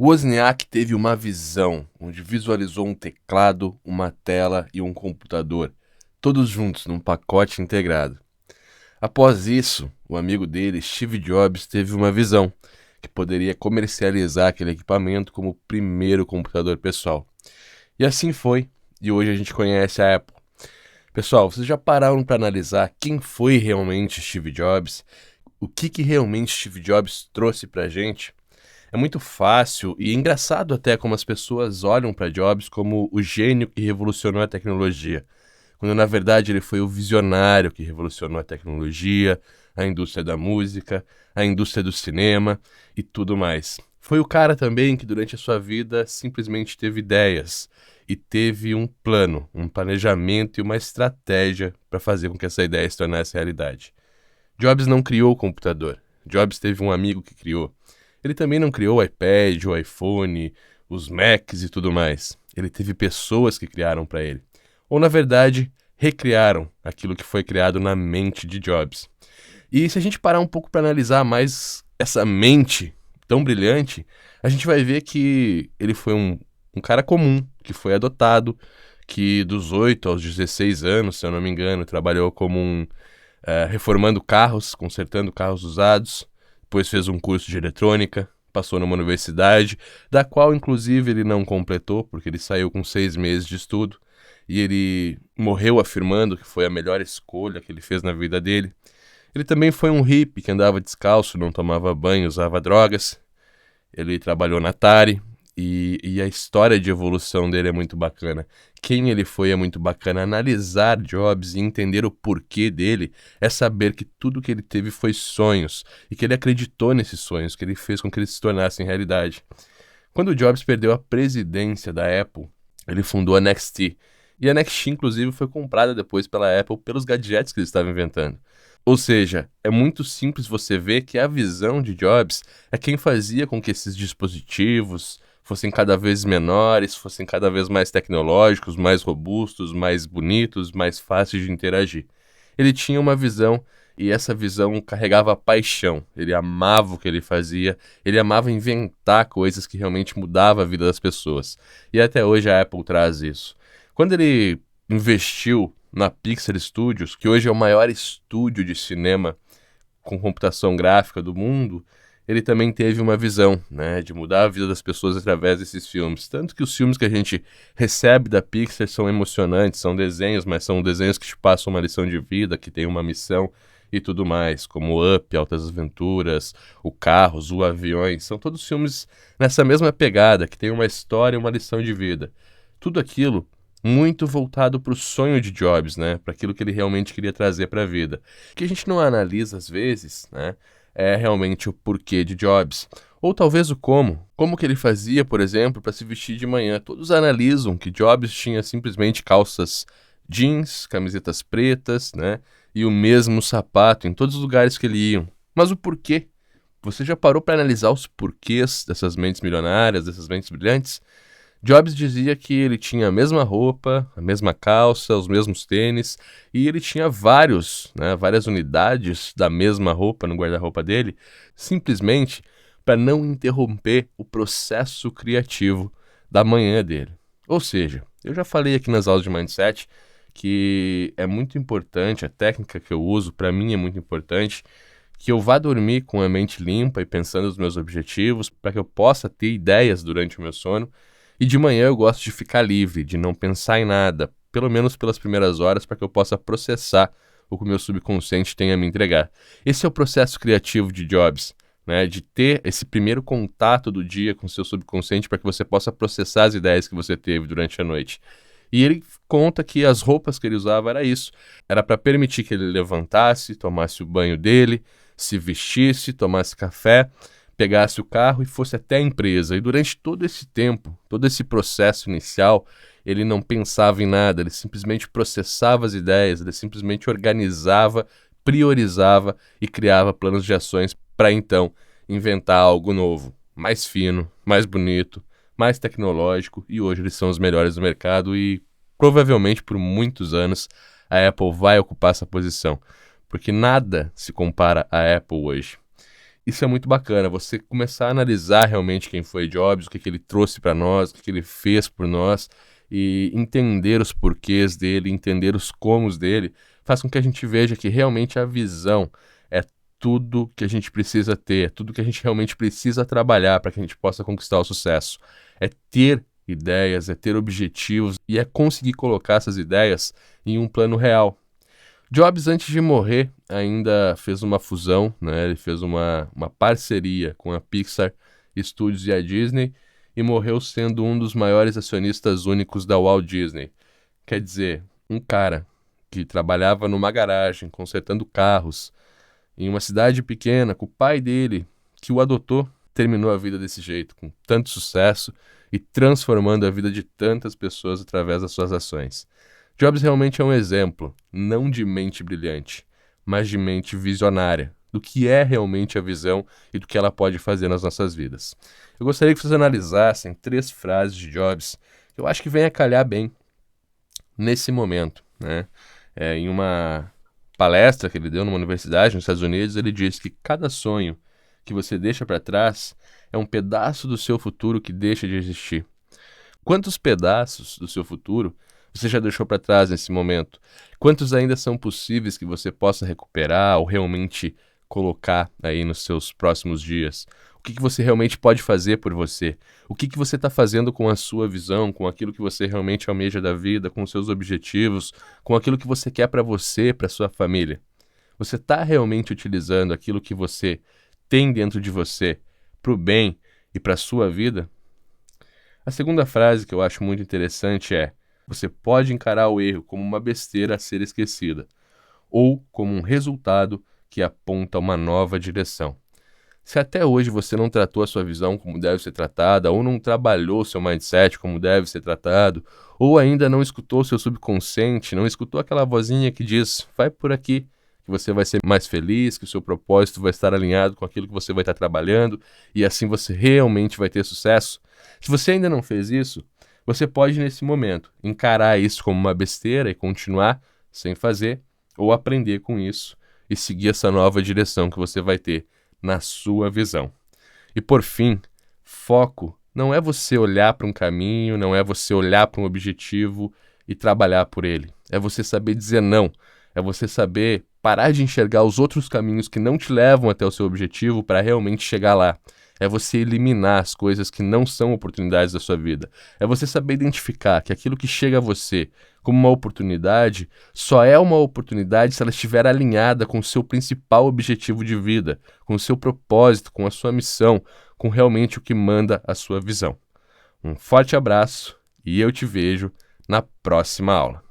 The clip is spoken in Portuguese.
Wozniak teve uma visão, onde visualizou um teclado, uma tela e um computador, todos juntos num pacote integrado. Após isso, o amigo dele, Steve Jobs, teve uma visão, que poderia comercializar aquele equipamento como o primeiro computador pessoal. E assim foi, e hoje a gente conhece a Apple. Pessoal, vocês já pararam para analisar quem foi realmente Steve Jobs? O que realmente Steve Jobs trouxe para a gente? É muito fácil e engraçado até como as pessoas olham para Jobs como o gênio que revolucionou a tecnologia, quando na verdade ele foi o visionário que revolucionou a tecnologia, a indústria da música, a indústria do cinema e tudo mais. Foi o cara também que durante a sua vida simplesmente teve ideias e teve um plano, um planejamento e uma estratégia para fazer com que essa ideia se tornasse realidade. Jobs não criou o computador. Jobs teve um amigo que criou. Ele também não criou o iPad, o iPhone, os Macs e tudo mais. Ele teve pessoas que criaram para ele. Ou, na verdade, recriaram aquilo que foi criado na mente de Jobs. E se a gente parar um pouco para analisar mais essa mente tão brilhante, a gente vai ver que ele foi um cara comum, que foi adotado, que dos 8 aos 16 anos, se eu não me engano, trabalhou como reformando carros, consertando carros usados. Depois fez um curso de eletrônica, passou numa universidade, da qual inclusive ele não completou, porque ele saiu com 6 meses de estudo, e ele morreu afirmando que foi a melhor escolha que ele fez na vida dele. Ele também foi um hippie que andava descalço, não tomava banho, usava drogas. Ele trabalhou na Atari, e a história de evolução dele é muito bacana. Quem ele foi é muito bacana. Analisar Jobs e entender o porquê dele é saber que tudo que ele teve foi sonhos e que ele acreditou nesses sonhos, que ele fez com que eles se tornassem realidade. Quando o Jobs perdeu a presidência da Apple, ele fundou a NXT. E a NXT, inclusive, foi comprada depois pela Apple pelos gadgets que ele estava inventando. Ou seja, é muito simples você ver que a visão de Jobs é quem fazia com que esses dispositivos fossem cada vez menores, fossem cada vez mais tecnológicos, mais robustos, mais bonitos, mais fáceis de interagir. Ele tinha uma visão e essa visão carregava paixão. Ele amava o que ele fazia, ele amava inventar coisas que realmente mudavam a vida das pessoas. E até hoje a Apple traz isso. Quando ele investiu na Pixar Studios, que hoje é o maior estúdio de cinema com computação gráfica do mundo, ele também teve uma visão, né, de mudar a vida das pessoas através desses filmes. Tanto que os filmes que a gente recebe da Pixar são emocionantes, são desenhos, mas são desenhos que te passam uma lição de vida, que tem uma missão e tudo mais, como Up, Altas Aventuras, o Carros, o Aviões. São todos filmes nessa mesma pegada, que tem uma história e uma lição de vida. Tudo aquilo muito voltado para o sonho de Jobs, né, para aquilo que ele realmente queria trazer para a vida. O que a gente não analisa às vezes, né, é realmente o porquê de Jobs. Ou talvez o como. Como que ele fazia, por exemplo, para se vestir de manhã. Todos analisam que Jobs tinha simplesmente calças jeans, camisetas pretas, né? E o mesmo sapato em todos os lugares que ele ia. Mas o porquê? Você já parou para analisar os porquês dessas mentes milionárias, dessas mentes brilhantes? Jobs dizia que ele tinha a mesma roupa, a mesma calça, os mesmos tênis, e ele tinha várias unidades da mesma roupa no guarda-roupa dele, simplesmente para não interromper o processo criativo da manhã dele. Ou seja, eu já falei aqui nas aulas de Mindset que é muito importante, a técnica que eu uso, para mim é muito importante, que eu vá dormir com a mente limpa e pensando nos meus objetivos, para que eu possa ter ideias durante o meu sono. E de manhã eu gosto de ficar livre, de não pensar em nada, pelo menos pelas primeiras horas, para que eu possa processar o que o meu subconsciente tem a me entregar. Esse é o processo criativo de Jobs, né? De ter esse primeiro contato do dia com o seu subconsciente para que você possa processar as ideias que você teve durante a noite. E ele conta que as roupas que ele usava era isso. Era para permitir que ele levantasse, tomasse o banho dele, se vestisse, tomasse café, pegasse o carro e fosse até a empresa. E durante todo esse tempo, todo esse processo inicial, ele não pensava em nada, ele simplesmente processava as ideias, ele simplesmente organizava, priorizava e criava planos de ações para então inventar algo novo, mais fino, mais bonito, mais tecnológico, e hoje eles são os melhores do mercado e provavelmente por muitos anos a Apple vai ocupar essa posição, porque nada se compara à Apple hoje. Isso é muito bacana, você começar a analisar realmente quem foi Jobs, o que ele trouxe para nós, o que ele fez por nós, e entender os porquês dele, entender os comos dele, faz com que a gente veja que realmente a visão é tudo que a gente precisa ter, é tudo que a gente realmente precisa trabalhar para que a gente possa conquistar o sucesso. É ter ideias, é ter objetivos e é conseguir colocar essas ideias em um plano real. Jobs, antes de morrer, ainda fez uma fusão, né? Ele fez uma parceria com a Pixar Studios e a Disney e morreu sendo um dos maiores acionistas únicos da Walt Disney. Quer dizer, um cara que trabalhava numa garagem consertando carros em uma cidade pequena com o pai dele, que o adotou, terminou a vida desse jeito, com tanto sucesso e transformando a vida de tantas pessoas através das suas ações. Jobs realmente é um exemplo, não de mente brilhante, mas de mente visionária, do que é realmente a visão e do que ela pode fazer nas nossas vidas. Eu gostaria que vocês analisassem 3 frases de Jobs que eu acho que vem a calhar bem nesse momento, né? Em uma palestra que ele deu numa universidade nos Estados Unidos, ele disse que cada sonho que você deixa para trás é um pedaço do seu futuro que deixa de existir. Quantos pedaços do seu futuro você já deixou para trás nesse momento? Quantos ainda são possíveis que você possa recuperar ou realmente colocar aí nos seus próximos dias? O que você realmente pode fazer por você? O que você está fazendo com a sua visão, com aquilo que você realmente almeja da vida, com os seus objetivos, com aquilo que você quer para você, para sua família? Você está realmente utilizando aquilo que você tem dentro de você para o bem e para a sua vida? A segunda frase que eu acho muito interessante é: você pode encarar o erro como uma besteira a ser esquecida, ou como um resultado que aponta uma nova direção. Se até hoje você não tratou a sua visão como deve ser tratada, ou não trabalhou seu mindset como deve ser tratado, ou ainda não escutou seu subconsciente, não escutou aquela vozinha que diz, vai por aqui, que você vai ser mais feliz, que o seu propósito vai estar alinhado com aquilo que você vai estar trabalhando, e assim você realmente vai ter sucesso. Se você ainda não fez isso, você pode, nesse momento, encarar isso como uma besteira e continuar sem fazer, ou aprender com isso e seguir essa nova direção que você vai ter na sua visão. E por fim, foco não é você olhar para um caminho, não é você olhar para um objetivo e trabalhar por ele. É você saber dizer não, é você saber parar de enxergar os outros caminhos que não te levam até o seu objetivo para realmente chegar lá. É você eliminar as coisas que não são oportunidades da sua vida. É você saber identificar que aquilo que chega a você como uma oportunidade só é uma oportunidade se ela estiver alinhada com o seu principal objetivo de vida, com o seu propósito, com a sua missão, com realmente o que manda a sua visão. Um forte abraço e eu te vejo na próxima aula.